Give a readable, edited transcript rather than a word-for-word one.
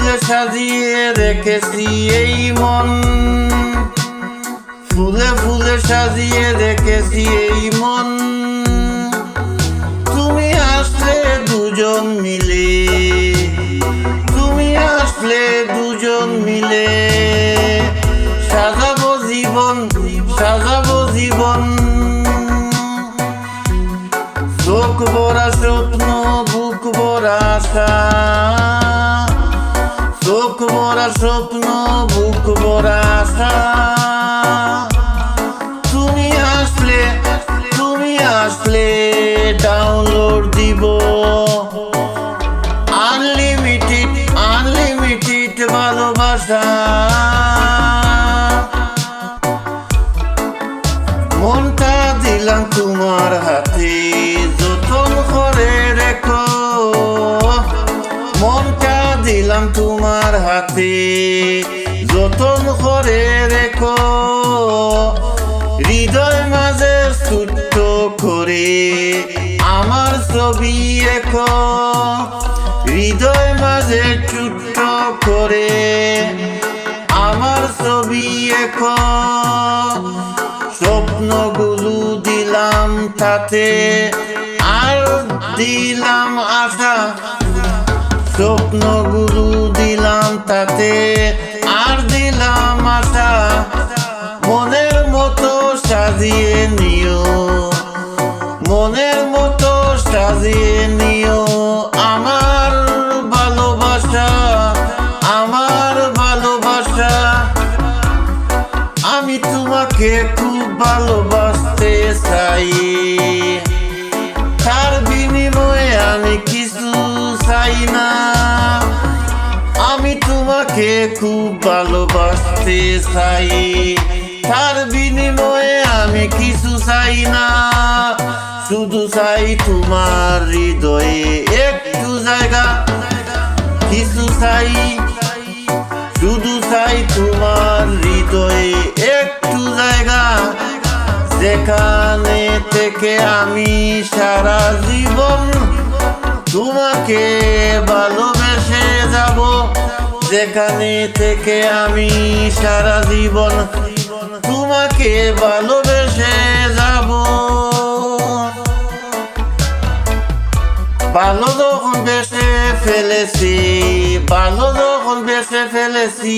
ফুলে সাজিয়ে রেখেছি এই মন, ফুলে ফুলে সাজিয়ে রেখেছি এই মন। তুমি আসলে দুজন মিলে, তুমি আসলে দুজন মিলে সাজাবো জীবন, সাজাবো জীবন। চোখ ভরা স্বপ্ন, বুক ভরা আশা, চোখ ভরা স্বপ্ন, বুক ভরা আশা। তুমি আসলে, তুমি আসলে ডাউনলোড দিব আনলিমিটেড, আনলিমিটেড ভালোবাসা। মনটা দিলাম তোমার হাতে, যতন করে রেখো। মনটা দিলাম তোমার হাতে, যতন করে রেখো। হৃদয় মাঝে ছোট্ট করে আমার ছবি রেখো, হৃদয় মাঝে ছোট্ট করে আমার ছবি রেখো। স্বপ্নগুলো দিলাম তাতে, আর দিলাম আশা। স্বপ্নগুলো দিলাম তাতে, আর দিলাম আশা। মনের মতো সাজিয়ে নিও, মনের মতো সাজিয়ে নিও আমার ভালোবাসা, আমার ভালোবাসা। আমি তোমাকে খুব ভালোবাসতে চাই, তার বিনিময়ে আমি কিছু চাই না। আমি তোমাকে খুব ভালোবাসতে চাই, তার বিনিময়ে আমি কিছু চাই না। শুধু চাই তোমার হৃদয়ে একটু জায়গা, কিছু চাই, শুধু চাই তোমার হৃদয়ে একটু জায়গা। যেখানে থেকে আমি সারা জীবন তোমাকে ভালোবেসে যাব, যেখানে থেকে আমি সারা জীবন তোমাকে ভালোবেসে যাব। ভালো যখন বেসে ফেলেছি, ভালো যখন বেসে ফেলেছি।